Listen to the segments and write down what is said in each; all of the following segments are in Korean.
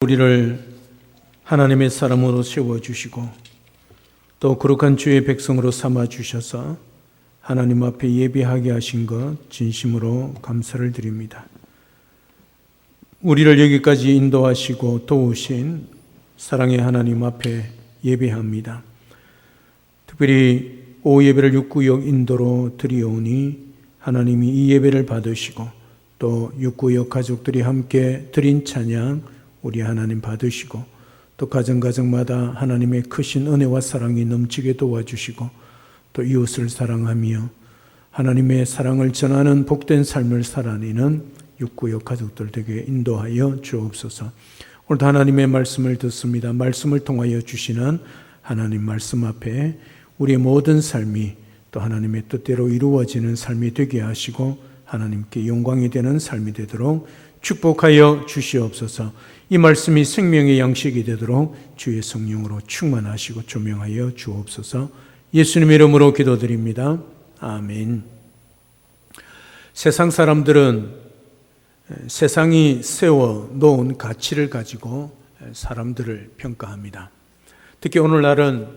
우리를 하나님의 사람으로 세워주시고 또 거룩한 주의 백성으로 삼아주셔서 하나님 앞에 예배하게 하신 것 진심으로 감사를 드립니다. 우리를 여기까지 인도하시고 도우신 사랑의 하나님 앞에 예배합니다. 특별히 오후 예배를 육구역 인도로 드리오니 하나님이 이 예배를 받으시고 또 육구역 가족들이 함께 드린 찬양 우리 하나님 받으시고 또 가정마다 하나님의 크신 은혜와 사랑이 넘치게 도와주시고 또 이웃을 사랑하며 하나님의 사랑을 전하는 복된 삶을 살아내는 육구역 가족들 되게 인도하여 주옵소서. 오늘도 하나님의 말씀을 듣습니다. 말씀을 통하여 주시는 하나님 말씀 앞에 우리의 모든 삶이 또 하나님의 뜻대로 이루어지는 삶이 되게 하시고 하나님께 영광이 되는 삶이 되도록 축복하여 주시옵소서. 이 말씀이 생명의 양식이 되도록 주의 성령으로 충만하시고 조명하여 주옵소서. 예수님의 이름으로 기도드립니다. 아멘. 세상 사람들은 세상이 세워놓은 가치를 가지고 사람들을 평가합니다. 특히 오늘날은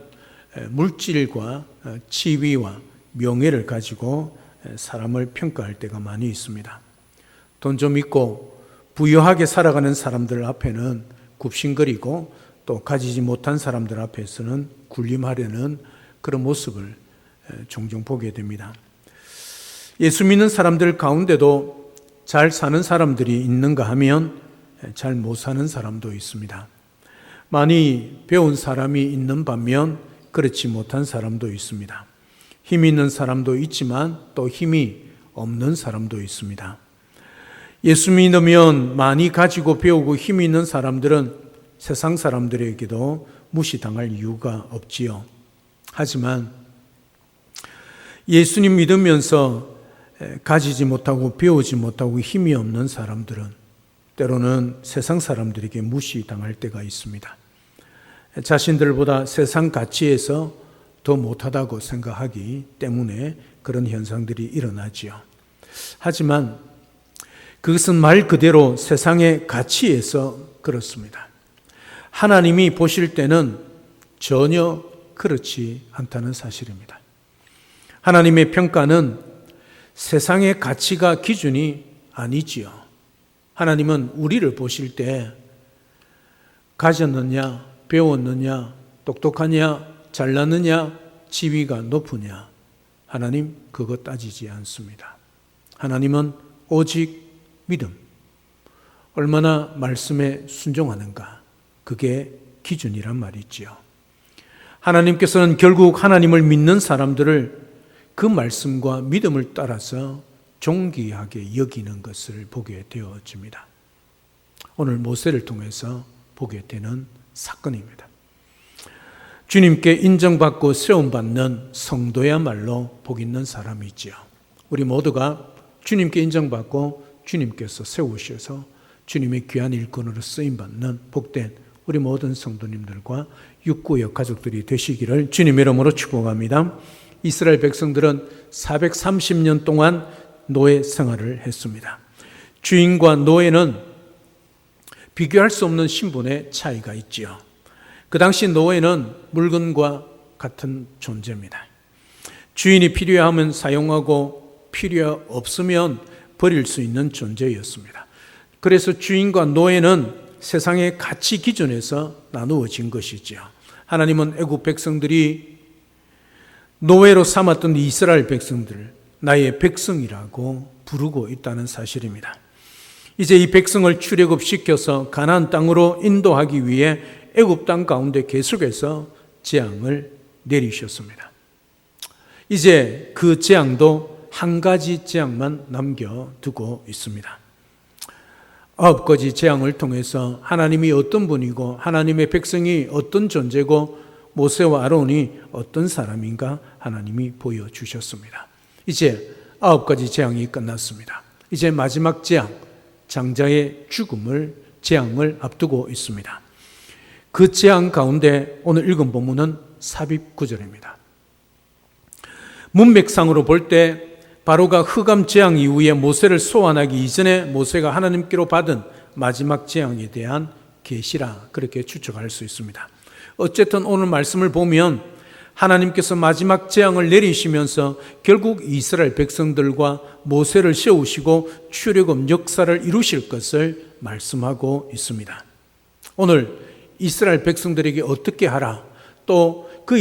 물질과 지위와 명예를 가지고 사람을 평가할 때가 많이 있습니다. 돈 좀 있고 부유하게 살아가는 사람들 앞에는 굽신거리고 또 가지지 못한 사람들 앞에서는 군림하려는 그런 모습을 종종 보게 됩니다. 예수 믿는 사람들 가운데도 잘 사는 사람들이 있는가 하면 잘 못 사는 사람도 있습니다. 많이 배운 사람이 있는 반면 그렇지 못한 사람도 있습니다. 힘이 있는 사람도 있지만 또 힘이 없는 사람도 있습니다. 예수 믿으면 많이 가지고 배우고 힘이 있는 사람들은 세상 사람들에게도 무시당할 이유가 없지요. 하지만 예수님 믿으면서 가지지 못하고 배우지 못하고 힘이 없는 사람들은 때로는 세상 사람들에게 무시당할 때가 있습니다. 자신들보다 세상 가치에서 더 못하다고 생각하기 때문에 그런 현상들이 일어나지요. 하지만 그것은 말 그대로 세상의 가치에서 그렇습니다. 하나님이 보실 때는 전혀 그렇지 않다는 사실입니다. 하나님의 평가는 세상의 가치가 기준이 아니지요. 하나님은 우리를 보실 때 가졌느냐, 배웠느냐, 똑똑하냐, 잘났느냐, 지위가 높으냐, 하나님 그거 따지지 않습니다. 하나님은 오직 믿음, 얼마나 말씀에 순종하는가, 그게 기준이란 말이지요. 하나님께서는 결국 하나님을 믿는 사람들을 그 말씀과 믿음을 따라서 존귀하게 여기는 것을 보게 되어집니다. 오늘 모세를 통해서 보게 되는 사건입니다. 주님께 인정받고 세움받는 성도야말로 복 있는 사람이지요. 우리 모두가 주님께 인정받고 주님께서 세우셔서 주님의 귀한 일꾼으로 쓰임받는 복된 우리 모든 성도님들과 육구역 가족들이 되시기를 주님의 이름으로 축복합니다. 이스라엘 백성들은 430년 동안 노예 생활을 했습니다. 주인과 노예는 비교할 수 없는 신분의 차이가 있지요. 그 당시 노예는 물건과 같은 존재입니다. 주인이 필요하면 사용하고 필요 없으면 버릴 수 있는 존재였습니다. 그래서 주인과 노예는 세상의 가치 기준에서 나누어진 것이지요. 하나님은 애국 백성들이 노예로 삼았던 이스라엘 백성들을 나의 백성이라고 부르고 있다는 사실입니다. 이제 이 백성을 출애굽시켜서 가나안 땅으로 인도하기 위해 애굽 땅 가운데 계속해서 재앙을 내리셨습니다. 이제 그 재앙도 한 가지 재앙만 남겨두고 있습니다. 9가지 재앙을 통해서 하나님이 어떤 분이고 하나님의 백성이 어떤 존재고 모세와 아론이 어떤 사람인가 하나님이 보여주셨습니다. 이제 9가지 재앙이 끝났습니다. 이제 마지막 재앙, 장자의 재앙을 앞두고 있습니다. 그 재앙 가운데 오늘 읽은 본문은 삽입 구절입니다. 문맥상으로 볼 때 바로가 흑암 재앙 이후에 모세를 소환하기 이전에 모세가 하나님께로 받은 마지막 재앙에 대한 계시라 그렇게 추측할 수 있습니다. 어쨌든 오늘 말씀을 보면 하나님께서 마지막 재앙을 내리시면서 결국 이스라엘 백성들과 모세를 세우시고 출애굽 역사를 이루실 것을 말씀하고 있습니다. 오늘 이스라엘 백성들에게 어떻게 하라, 또 그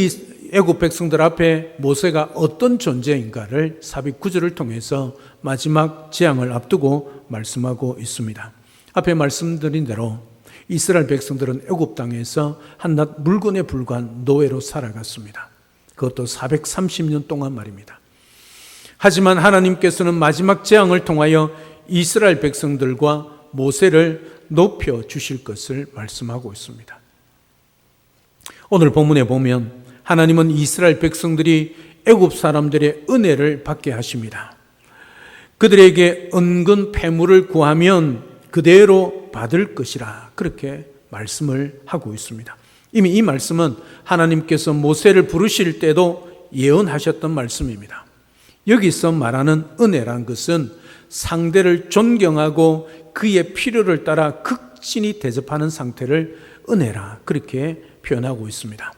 애굽 백성들 앞에 모세가 어떤 존재인가를 삽입 구절을 통해서 마지막 재앙을 앞두고 말씀하고 있습니다. 앞에 말씀드린 대로 이스라엘 백성들은 애굽 땅에서 한낱 물건에 불과한 노예로 살아갔습니다. 그것도 430년 동안 말입니다. 하지만 하나님께서는 마지막 재앙을 통하여 이스라엘 백성들과 모세를 높여 주실 것을 말씀하고 있습니다. 오늘 본문에 보면 하나님은 이스라엘 백성들이 애굽 사람들의 은혜를 받게 하십니다. 그들에게 은근 패물을 구하면 그대로 받을 것이라 그렇게 말씀을 하고 있습니다. 이미 이 말씀은 하나님께서 모세를 부르실 때도 예언하셨던 말씀입니다. 여기서 말하는 은혜란 것은 상대를 존경하고 그의 필요를 따라 극진히 대접하는 상태를 은혜라 그렇게 표현하고 있습니다.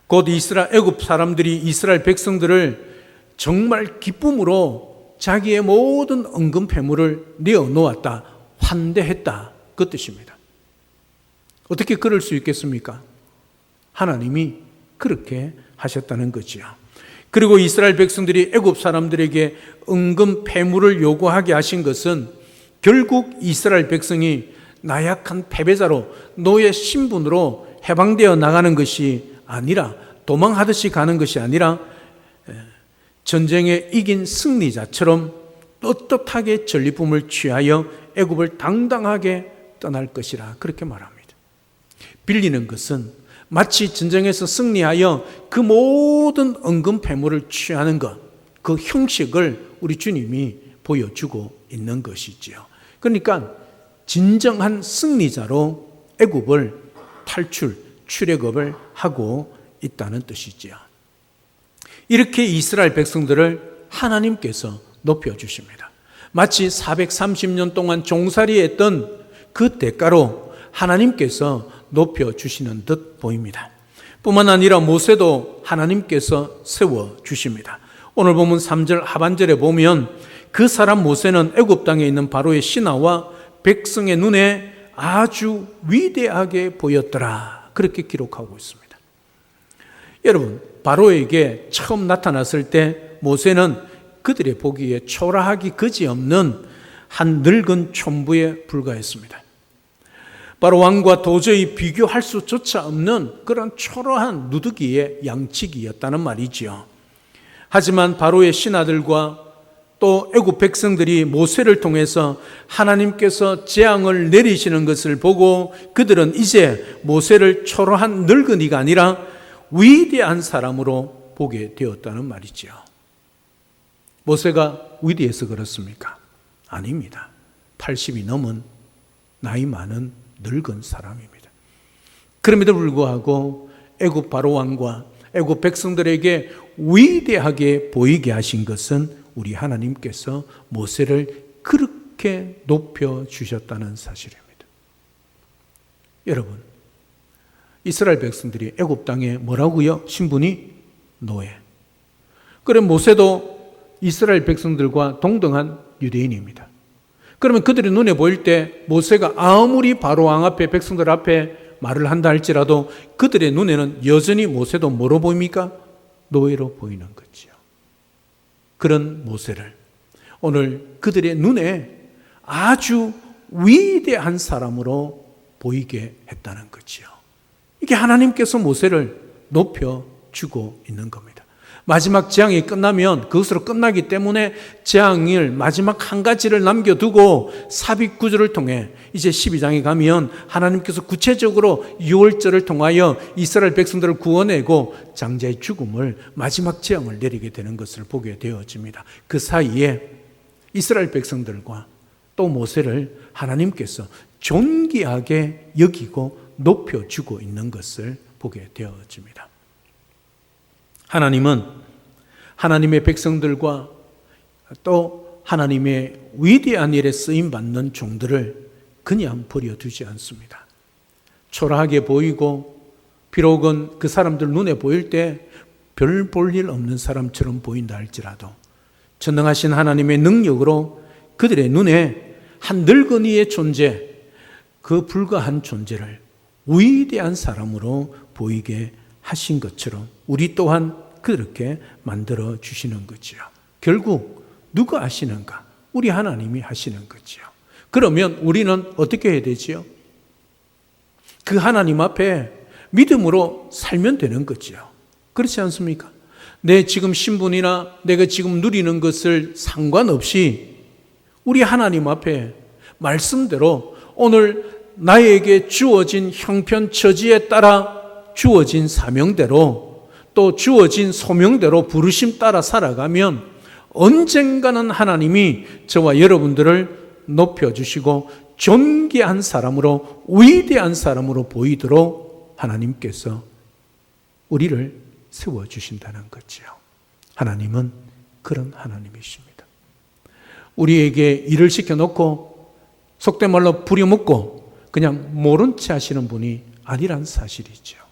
곧 애굽 사람들이 이스라엘 백성들을 정말 기쁨으로 자기의 모든 은근 패물을 내어놓았다, 환대했다 그 뜻입니다. 어떻게 그럴 수 있겠습니까? 하나님이 그렇게 하셨다는 거지요. 그리고 이스라엘 백성들이 애굽 사람들에게 은근 패물을 요구하게 하신 것은 결국 이스라엘 백성이 나약한 패배자로 노예 신분으로 해방되어 나가는 것이 아니라, 도망하듯이 가는 것이 아니라 전쟁에 이긴 승리자처럼 떳떳하게 전리품을 취하여 애굽을 당당하게 떠날 것이라 그렇게 말합니다. 빌리는 것은 마치 전쟁에서 승리하여 그 모든 은근 패물을 취하는 것, 그 형식을 우리 주님이 보여주고 있는 것이지요. 그러니까 진정한 승리자로 애굽을 출애굽을 하고 있다는 뜻이지요. 이렇게 이스라엘 백성들을 하나님께서 높여주십니다. 마치 430년 동안 종살이했던 그 대가로 하나님께서 높여주시는 듯 보입니다. 뿐만 아니라 모세도 하나님께서 세워주십니다. 오늘 보면 3절 하반절에 보면 그 사람 모세는 애굽 땅에 있는 바로의 신하와 백성의 눈에 아주 위대하게 보였더라 그렇게 기록하고 있습니다. 여러분, 바로에게 처음 나타났을 때 모세는 그들의 보기에 초라하기 그지없는 한 늙은 촌부에 불과했습니다. 바로 왕과 도저히 비교할 수조차 없는 그런 초라한 누더기의 양치기였다는 말이지요. 하지만 바로의 신하들과 또 애굽 백성들이 모세를 통해서 하나님께서 재앙을 내리시는 것을 보고 그들은 이제 모세를 초라한 늙은이가 아니라 위대한 사람으로 보게 되었다는 말이죠. 모세가 위대해서 그렇습니까? 아닙니다. 80이 넘은 나이 많은 늙은 사람입니다. 그럼에도 불구하고 애굽 바로 왕과 애굽 백성들에게 위대하게 보이게 하신 것은 우리 하나님께서 모세를 그렇게 높여주셨다는 사실입니다. 여러분, 이스라엘 백성들이 애굽 땅에 뭐라고요? 신분이 노예. 그럼 모세도 이스라엘 백성들과 동등한 유대인입니다. 그러면 그들의 눈에 보일 때 모세가 아무리 바로 왕 앞에 백성들 앞에 말을 한다 할지라도 그들의 눈에는 여전히 모세도 뭐로 보입니까? 노예로 보이는 거지요. 그런 모세를 오늘 그들의 눈에 아주 위대한 사람으로 보이게 했다는 거지요. 이게 하나님께서 모세를 높여주고 있는 겁니다. 마지막 재앙이 끝나면 그것으로 끝나기 때문에 재앙을 마지막 한 가지를 남겨두고 삽입 구절을 통해 이제 12장에 가면 하나님께서 구체적으로 유월절을 통하여 이스라엘 백성들을 구원내고 장자의 죽음을 마지막 재앙을 내리게 되는 것을 보게 되어집니다. 그 사이에 이스라엘 백성들과 또 모세를 하나님께서 존귀하게 여기고 높여주고 있는 것을 보게 되어집니다. 하나님은 하나님의 백성들과 또 하나님의 위대한 일에 쓰임받는 종들을 그냥 버려두지 않습니다. 초라하게 보이고 비록은 그 사람들 눈에 보일 때 별 볼 일 없는 사람처럼 보인다 할지라도 전능하신 하나님의 능력으로 그들의 눈에 한 늙은이의 존재, 그 불과한 존재를 위대한 사람으로 보이게 하신 것처럼 우리 또한 그렇게 만들어 주시는 거지요. 결국 누가 하시는가? 우리 하나님이 하시는 거지요. 그러면 우리는 어떻게 해야 되지요? 그 하나님 앞에 믿음으로 살면 되는 거지요. 그렇지 않습니까? 내 지금 신분이나 내가 지금 누리는 것을 상관없이 우리 하나님 앞에 말씀대로 오늘 나에게 주어진 형편 처지에 따라 주어진 사명대로 또 주어진 소명대로 부르심 따라 살아가면 언젠가는 하나님이 저와 여러분들을 높여주시고 존귀한 사람으로 위대한 사람으로 보이도록 하나님께서 우리를 세워주신다는 거지요. 하나님은 그런 하나님이십니다. 우리에게 일을 시켜놓고 속된 말로 부려먹고 그냥 모른 채 하시는 분이 아니란 사실이죠.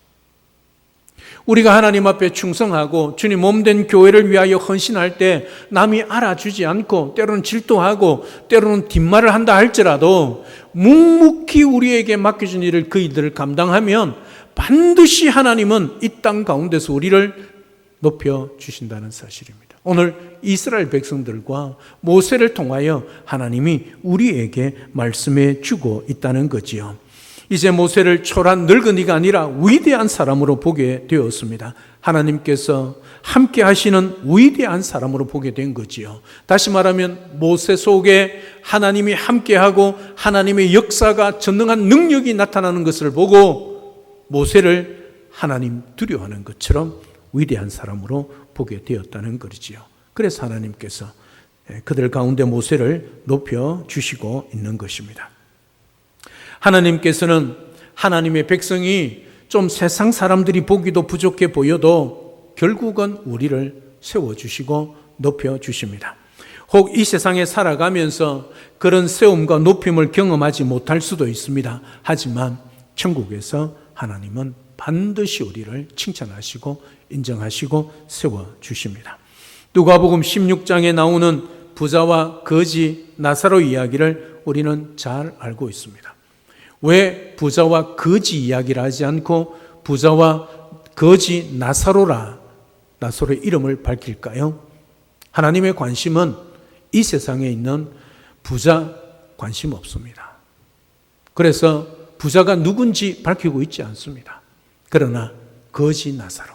우리가 하나님 앞에 충성하고 주님 몸된 교회를 위하여 헌신할 때 남이 알아주지 않고 때로는 질투하고 때로는 뒷말을 한다 할지라도 묵묵히 우리에게 맡겨준 일을 그 일들을 감당하면 반드시 하나님은 이 땅 가운데서 우리를 높여주신다는 사실입니다. 오늘 이스라엘 백성들과 모세를 통하여 하나님이 우리에게 말씀해 주고 있다는 거지요. 이제 모세를 초라한 늙은이가 아니라 위대한 사람으로 보게 되었습니다. 하나님께서 함께 하시는 위대한 사람으로 보게 된 거지요. 다시 말하면 모세 속에 하나님이 함께하고 하나님의 역사가 전능한 능력이 나타나는 것을 보고 모세를 하나님 두려워하는 것처럼 위대한 사람으로 보게 되었다는 것이지요. 그래서 하나님께서 그들 가운데 모세를 높여주시고 있는 것입니다. 하나님께서는 하나님의 백성이 좀 세상 사람들이 보기도 부족해 보여도 결국은 우리를 세워주시고 높여주십니다. 혹 이 세상에 살아가면서 그런 세움과 높임을 경험하지 못할 수도 있습니다. 하지만 천국에서 하나님은 반드시 우리를 칭찬하시고 인정하시고 세워주십니다. 누가복음 16장에 나오는 부자와 거지 나사로 이야기를 우리는 잘 알고 있습니다. 왜 부자와 거지 이야기를 하지 않고 부자와 거지 나사로의 이름을 밝힐까요? 하나님의 관심은 이 세상에 있는 부자 관심 없습니다. 그래서 부자가 누군지 밝히고 있지 않습니다. 그러나 거지 나사로,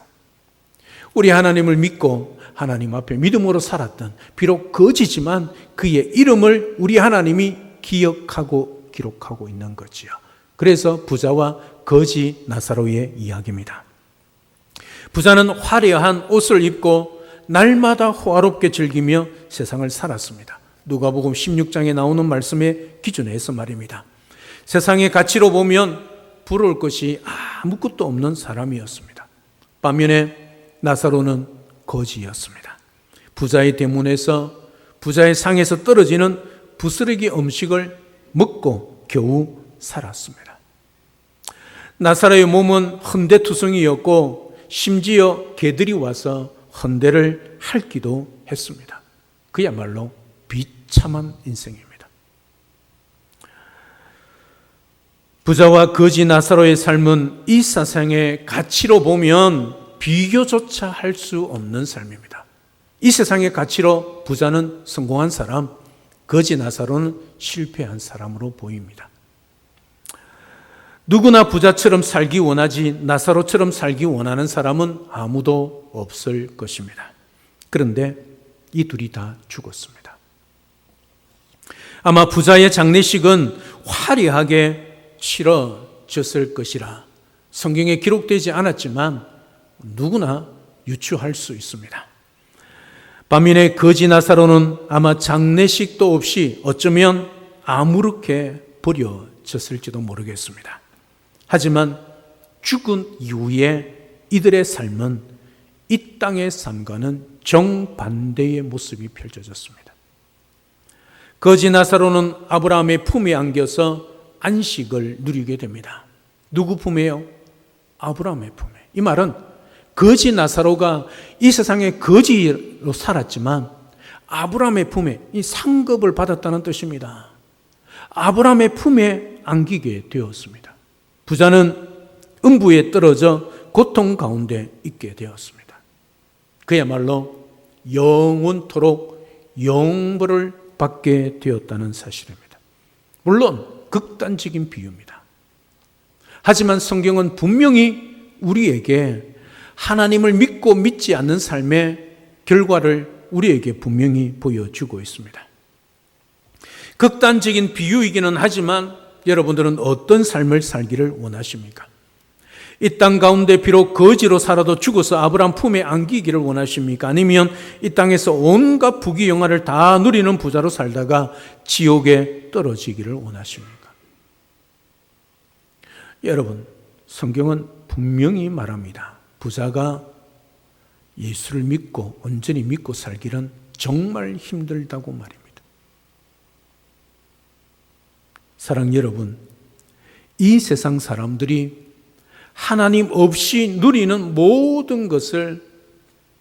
우리 하나님을 믿고 하나님 앞에 믿음으로 살았던 비록 거지지만 그의 이름을 우리 하나님이 기억하고 기록하고 있는 거지요. 그래서 부자와 거지 나사로의 이야기입니다. 부자는 화려한 옷을 입고 날마다 호화롭게 즐기며 세상을 살았습니다. 누가복음 16장에 나오는 말씀의 기준에서 말입니다. 세상의 가치로 보면 부러울 것이 아무것도 없는 사람이었습니다. 반면에 나사로는 거지였습니다. 부자의 대문에서 부자의 상에서 떨어지는 부스러기 음식을 먹고 겨우 살았습니다. 나사로의 몸은 헌데투성이었고 심지어 개들이 와서 헌데를 핥기도 했습니다. 그야말로 비참한 인생입니다. 부자와 거지 나사로의 삶은 이 세상의 가치로 보면 비교조차 할 수 없는 삶입니다. 이 세상의 가치로 부자는 성공한 사람, 거지 나사로는 실패한 사람으로 보입니다. 누구나 부자처럼 살기 원하지 나사로처럼 살기 원하는 사람은 아무도 없을 것입니다. 그런데 이 둘이 다 죽었습니다. 아마 부자의 장례식은 화려하게 치러졌을 것이라 성경에 기록되지 않았지만 누구나 유추할 수 있습니다. 반면에 거지 나사로는 아마 장례식도 없이 어쩌면 아무렇게 버려졌을지도 모르겠습니다. 하지만 죽은 이후에 이들의 삶은 이 땅의 삶과는 정반대의 모습이 펼쳐졌습니다. 거지 나사로는 아브라함의 품에 안겨서 안식을 누리게 됩니다. 누구 품에요? 아브라함의 품에. 이 말은 거지 나사로가 이 세상에 거지로 살았지만 아브라함의 품에 이 상급을 받았다는 뜻입니다. 아브라함의 품에 안기게 되었습니다. 부자는 음부에 떨어져 고통 가운데 있게 되었습니다. 그야말로 영원토록 영벌을 받게 되었다는 사실입니다. 물론 극단적인 비유입니다. 하지만 성경은 분명히 우리에게 하나님을 믿고 믿지 않는 삶의 결과를 우리에게 분명히 보여주고 있습니다. 극단적인 비유이기는 하지만 여러분들은 어떤 삶을 살기를 원하십니까? 이 땅 가운데 비록 거지로 살아도 죽어서 아브라함 품에 안기기를 원하십니까? 아니면 이 땅에서 온갖 부귀영화를 다 누리는 부자로 살다가 지옥에 떨어지기를 원하십니까? 여러분, 성경은 분명히 말합니다. 부자가 예수를 믿고 온전히 믿고 살기는 정말 힘들다고 말입니다. 사랑 여러분, 이 세상 사람들이 하나님 없이 누리는 모든 것을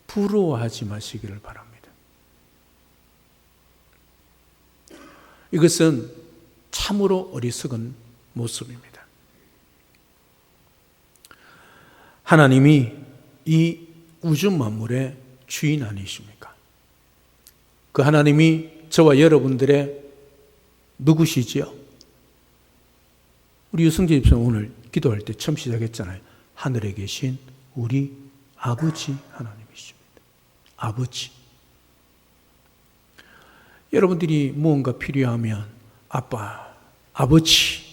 부러워하지 마시기를 바랍니다. 이것은 참으로 어리석은 모습입니다. 하나님이 이 우주 만물의 주인 아니십니까? 그 하나님이 저와 여러분들의 누구시지요? 우리 유승재 집사님 오늘 기도할 때 처음 시작했잖아요. 하늘에 계신 우리 아버지 하나님이십니다. 아버지. 여러분들이 무언가 필요하면 아빠, 아버지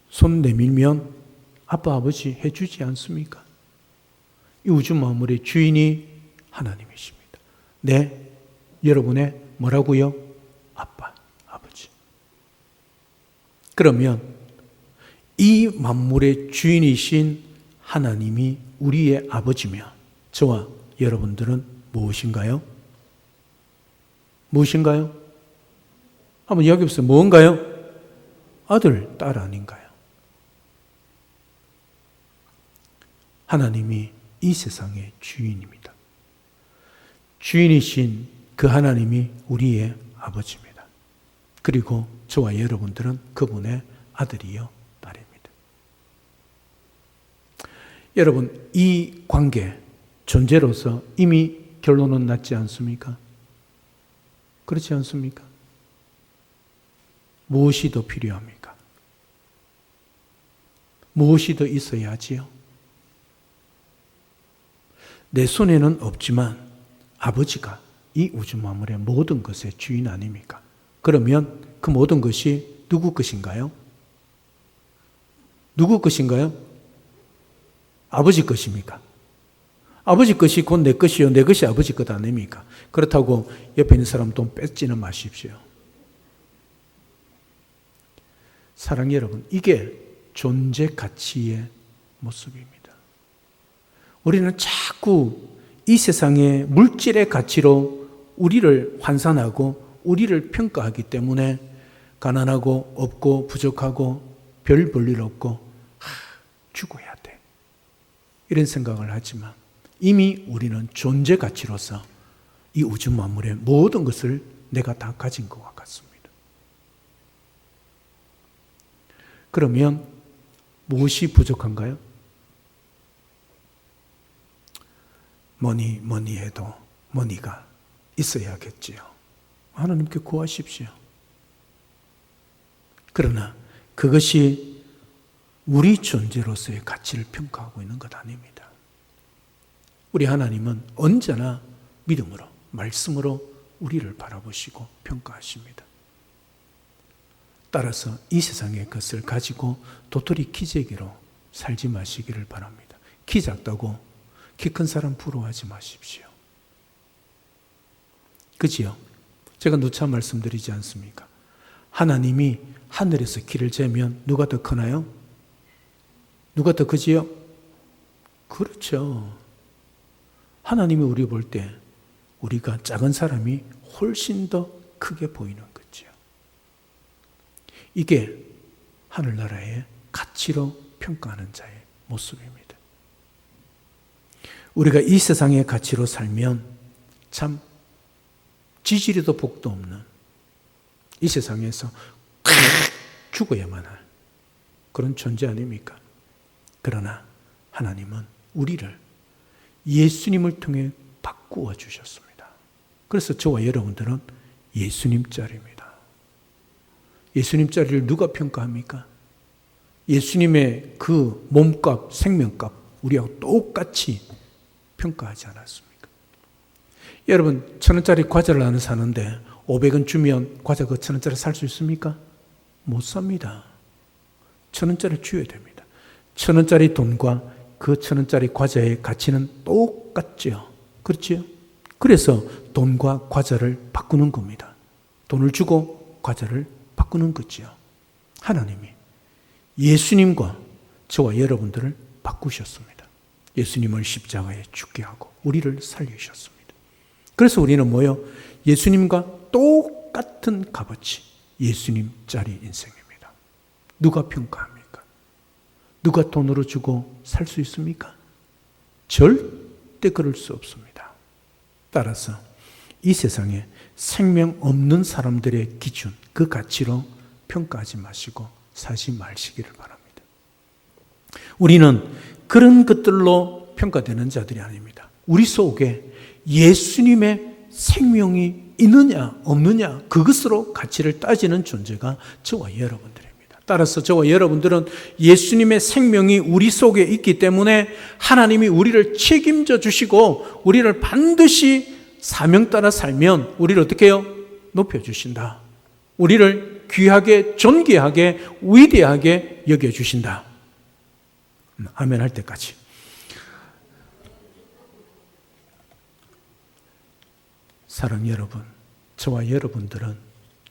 손 내밀면 아빠, 아버지 해주지 않습니까? 이 우주 만물의 주인이 하나님이십니다. 네, 여러분의 뭐라고요? 아빠, 아버지. 그러면 이 만물의 주인이신 하나님이 우리의 아버지며 저와 여러분들은 무엇인가요? 무엇인가요? 한번 이야기해보세요. 뭔가요? 아들, 딸 아닌가요? 하나님이 이 세상의 주인입니다. 주인이신 그 하나님이 우리의 아버지입니다. 그리고 저와 여러분들은 그분의 아들이요 딸입니다. 여러분, 이 관계 존재로서 이미 결론은 났지 않습니까? 그렇지 않습니까? 무엇이 더 필요합니까? 무엇이 더 있어야 하지요? 내 손에는 없지만 아버지가 이 우주 만물의 모든 것의 주인 아닙니까? 그러면 그 모든 것이 누구 것인가요? 누구 것인가요? 아버지 것입니까? 아버지 것이 곧 내 것이요, 내 것이 아버지 것 아닙니까? 그렇다고 옆에 있는 사람 돈 뺏지는 마십시오. 사랑 여러분, 이게 존재 가치의 모습입니다. 우리는 자꾸 이 세상의 물질의 가치로 우리를 환산하고 우리를 평가하기 때문에 가난하고 없고 부족하고 별 볼일 없고 죽어야 돼. 이런 생각을 하지만 이미 우리는 존재 가치로서 이 우주 만물의 모든 것을 내가 다 가진 것과 같습니다. 그러면 무엇이 부족한가요? 뭐니 해도 머니가 있어야겠지요. 하나님께 구하십시오. 그러나 그것이 우리 존재로서의 가치를 평가하고 있는 것 아닙니다. 우리 하나님은 언제나 믿음으로, 말씀으로 우리를 바라보시고 평가하십니다. 따라서 이 세상의 것을 가지고 도토리 키재기로 살지 마시기를 바랍니다. 키 작다고 키 큰 사람 부러워하지 마십시오. 그지요? 제가 누차 말씀드리지 않습니까? 하나님이 하늘에서 키를 재면 누가 더 크나요? 누가 더 크지요? 그렇죠. 하나님이 우리 볼 때 우리가 작은 사람이 훨씬 더 크게 보이는 거죠. 이게 하늘나라의 가치로 평가하는 자의 모습입니다. 우리가 이 세상의 가치로 살면 참 지지리도 복도 없는 이 세상에서 죽어야만 할 그런 존재 아닙니까? 그러나 하나님은 우리를 예수님을 통해 바꾸어 주셨습니다. 그래서 저와 여러분들은 예수님짜리입니다. 예수님짜리를 누가 평가합니까? 예수님의 그 몸값, 생명값 우리하고 똑같이 평가하지 않았습니까? 여러분 1,000원짜리 과자를 하나 사는데 500원 주면 과자 그 1,000원짜리 살 수 있습니까? 못 삽니다. 1,000원짜리 줘야 됩니다. 1,000원짜리 돈과 그 1,000원짜리 과자의 가치는 똑같죠. 그렇죠? 그래서 돈과 과자를 바꾸는 겁니다. 돈을 주고 과자를 바꾸는 거죠. 하나님이 예수님과 저와 여러분들을 바꾸셨습니다. 예수님을 십자가에 죽게 하고 우리를 살리셨습니다. 그래서 우리는 뭐요? 예수님과 똑같은 값어치, 예수님짜리 인생입니다. 누가 평가합니까? 누가 돈으로 주고 살 수 있습니까? 절대 그럴 수 없습니다. 따라서 이 세상에 생명 없는 사람들의 기준, 그 가치로 평가하지 마시고 사지 마시기를 바랍니다. 우리는 그런 것들로 평가되는 자들이 아닙니다. 우리 속에 예수님의 생명이 있느냐 없느냐 그것으로 가치를 따지는 존재가 저와 여러분들입니다. 따라서 저와 여러분들은 예수님의 생명이 우리 속에 있기 때문에 하나님이 우리를 책임져 주시고 우리를 반드시 사명 따라 살면 우리를 어떻게 해요? 높여주신다. 우리를 귀하게 존귀하게 위대하게 여겨주신다. 아멘 할 때까지. 사랑 여러분, 저와 여러분들은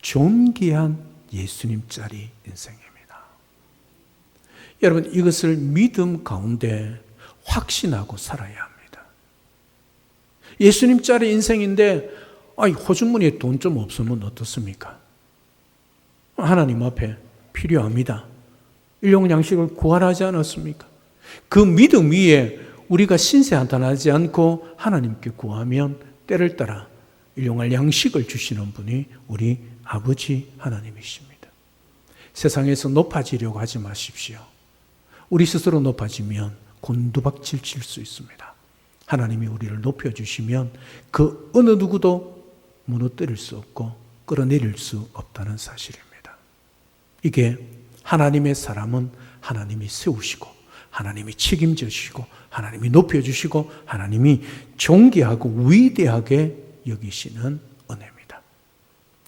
존귀한 예수님짜리 인생입니다. 여러분 이것을 믿음 가운데 확신하고 살아야 합니다. 예수님짜리 인생인데 호주머니에 돈 좀 없으면 어떻습니까? 하나님 앞에 필요합니다. 일용 양식을 구하라 하지 않았습니까? 그 믿음 위에 우리가 신세한탄하지 않고 하나님께 구하면 때를 따라 일용할 양식을 주시는 분이 우리 아버지 하나님이십니다. 세상에서 높아지려고 하지 마십시오. 우리 스스로 높아지면 곤두박질 칠 수 있습니다. 하나님이 우리를 높여주시면 그 어느 누구도 무너뜨릴 수 없고 끌어내릴 수 없다는 사실입니다. 이게 하나님의 사람은 하나님이 세우시고 하나님이 책임져 주시고 하나님이 높여주시고 하나님이 존귀하고 위대하게 여기시는 은혜입니다.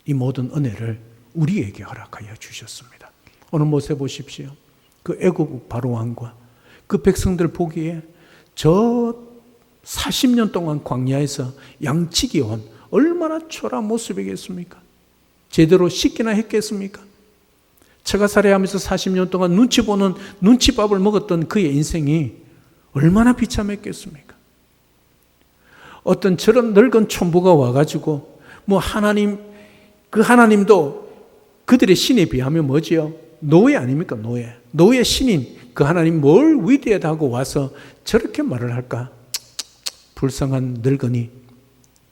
이 모든 은혜를 우리에게 허락하여 주셨습니다. 오늘 모세 보십시오. 그 애국 바로 왕과 그 백성들 보기에 저 40년 동안 광야에서 양치기 온 얼마나 초라한 모습이겠습니까? 제대로 씻기나 했겠습니까? 처가살이하면서 40년 동안 눈치 보는 눈치밥을 먹었던 그의 인생이 얼마나 비참했겠습니까? 어떤 저런 늙은 촌부가 와가지고 하나님, 그 하나님도 그들의 신에 비하면 뭐지요? 노예 아닙니까? 노예. 노예 신인 그 하나님 뭘 위대하다고 와서 저렇게 말을 할까? 불쌍한 늙은이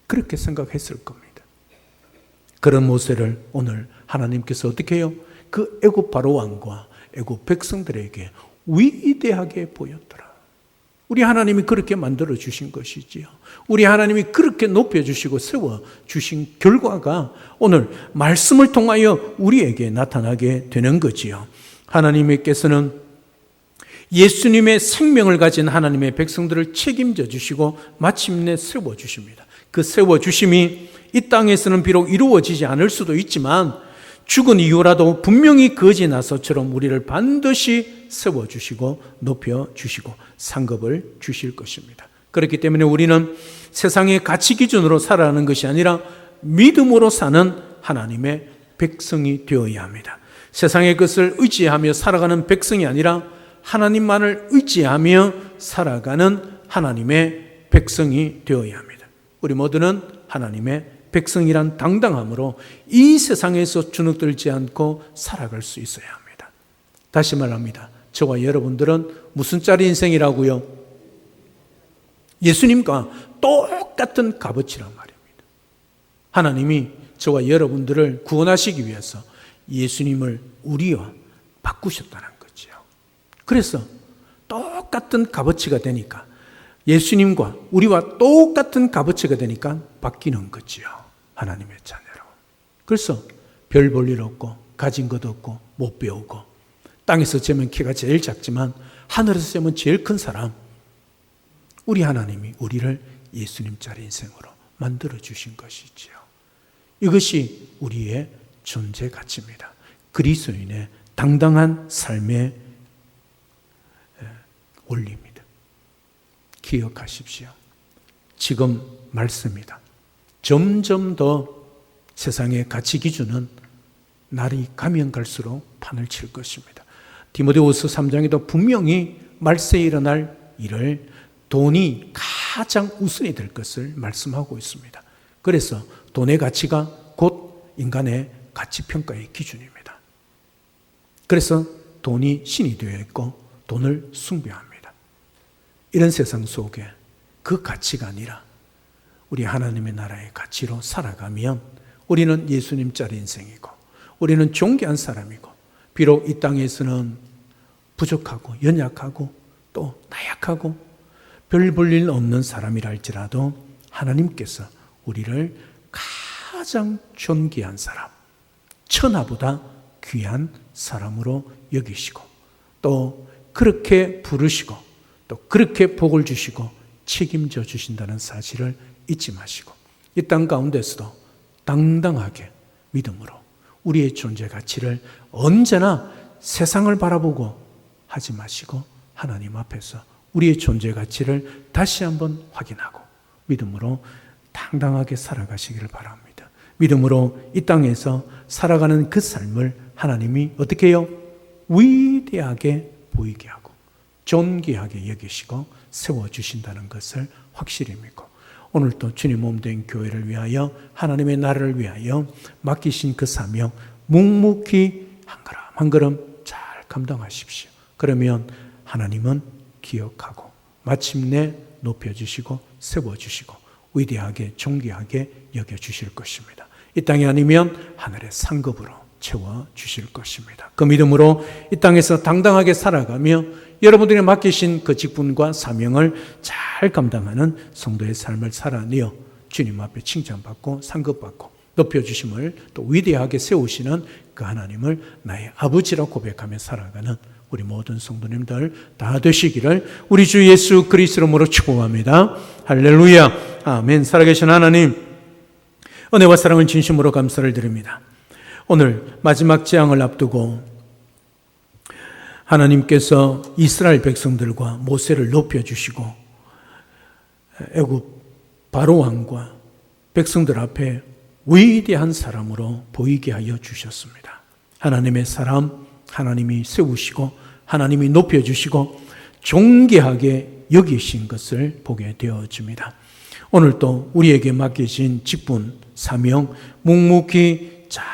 그렇게 생각했을 겁니다. 그런 모세를 오늘 하나님께서 어떻게 해요? 그 애굽 바로 왕과 애굽 백성들에게 위대하게 보였더라. 우리 하나님이 그렇게 만들어 주신 것이지요. 우리 하나님이 그렇게 높여 주시고 세워 주신 결과가 오늘 말씀을 통하여 우리에게 나타나게 되는 거지요. 하나님께서는 예수님의 생명을 가진 하나님의 백성들을 책임져 주시고 마침내 세워 주십니다. 그 세워 주심이 이 땅에서는 비록 이루어지지 않을 수도 있지만 죽은 이후라도 분명히 거지 나서처럼 우리를 반드시 세워주시고 높여주시고 상급을 주실 것입니다. 그렇기 때문에 우리는 세상의 가치 기준으로 살아가는 것이 아니라 믿음으로 사는 하나님의 백성이 되어야 합니다. 세상의 것을 의지하며 살아가는 백성이 아니라 하나님만을 의지하며 살아가는 하나님의 백성이 되어야 합니다. 우리 모두는 하나님의 백성이란 당당함으로 이 세상에서 주눅들지 않고 살아갈 수 있어야 합니다. 다시 말합니다. 저와 여러분들은 무슨 짜리 인생이라고요? 예수님과 똑같은 값어치란 말입니다. 하나님이 저와 여러분들을 구원하시기 위해서 예수님을 우리와 바꾸셨다는 거죠. 그래서 똑같은 값어치가 되니까, 예수님과 우리와 똑같은 값어치가 되니까 바뀌는 거죠. 하나님의 자녀로. 그래서 별 볼 일 없고 가진 것 없고 못 배우고 땅에서 재면 키가 제일 작지만 하늘에서 재면 제일 큰 사람, 우리 하나님이 우리를 예수님짜리 인생으로 만들어 주신 것이지요. 이것이 우리의 존재 가치입니다. 그리스도인의 당당한 삶의 원리입니다. 기억하십시오. 지금 말씀이다. 점점 더 세상의 가치 기준은 날이 가면 갈수록 판을 칠 것입니다. 디모데후서 3장에도 분명히 말세에 일어날 일을 돈이 가장 우선이 될 것을 말씀하고 있습니다. 그래서 돈의 가치가 곧 인간의 가치평가의 기준입니다. 그래서 돈이 신이 되어 있고 돈을 숭배합니다. 이런 세상 속에 그 가치가 아니라 우리 하나님의 나라의 가치로 살아가면 우리는 예수님짜리 인생이고 우리는 존귀한 사람이고, 비록 이 땅에서는 부족하고 연약하고 또 나약하고 별 볼 일 없는 사람이라 할지라도 하나님께서 우리를 가장 존귀한 사람, 천하보다 귀한 사람으로 여기시고 또 그렇게 부르시고 또 그렇게 복을 주시고 책임져 주신다는 사실을 잊지 마시고 이 땅 가운데서도 당당하게 믿음으로 우리의 존재 가치를 언제나 세상을 바라보고 하지 마시고 하나님 앞에서 우리의 존재 가치를 다시 한번 확인하고 믿음으로 당당하게 살아가시기를 바랍니다. 믿음으로 이 땅에서 살아가는 그 삶을 하나님이 어떻게 해요? 위대하게 보이게 하고 존귀하게 여기시고 세워주신다는 것을 확실히 믿고, 오늘도 주님 몸된 교회를 위하여 하나님의 나라를 위하여 맡기신 그 사명 묵묵히 한 걸음 한 걸음 잘 감당하십시오. 그러면 하나님은 기억하고 마침내 높여주시고 세워주시고 위대하게 존귀하게 여겨주실 것입니다. 이 땅이 아니면 하늘의 상급으로 채워주실 것입니다. 그 믿음으로 이 땅에서 당당하게 살아가며 여러분들이 맡기신 그 직분과 사명을 잘 감당하는 성도의 삶을 살아내어 주님 앞에 칭찬받고 상급받고 높여주심을 또 위대하게 세우시는 그 하나님을 나의 아버지라 고백하며 살아가는 우리 모든 성도님들 다 되시기를 우리 주 예수 그리스도로 축복합니다. 할렐루야. 아멘. 살아계신 하나님, 은혜와 사랑을 진심으로 감사를 드립니다. 오늘 마지막 재앙을 앞두고 하나님께서 이스라엘 백성들과 모세를 높여주시고 애굽 바로 왕과 백성들 앞에 위대한 사람으로 보이게 하여 주셨습니다. 하나님의 사람, 하나님이 세우시고 하나님이 높여주시고 존귀하게 여기신 것을 보게 되어집니다. 오늘도 우리에게 맡기신 직분, 사명 묵묵히 잘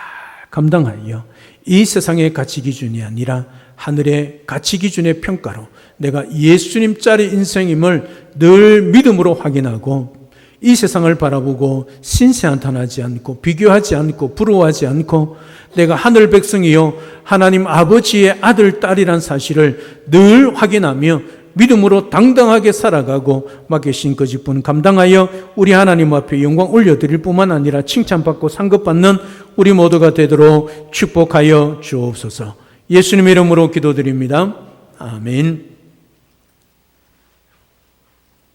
감당하여 이 세상의 가치 기준이 아니라 하늘의 가치 기준의 평가로 내가 예수님짜리 인생임을 늘 믿음으로 확인하고 이 세상을 바라보고 신세한탄하지 않고 비교하지 않고 부러워하지 않고 내가 하늘 백성이요 하나님 아버지의 아들, 딸이란 사실을 늘 확인하며 믿음으로 당당하게 살아가고 맡기신 그 직분 감당하여 우리 하나님 앞에 영광 올려드릴 뿐만 아니라 칭찬받고 상급받는 우리 모두가 되도록 축복하여 주옵소서. 예수님의 이름으로 기도드립니다. 아멘.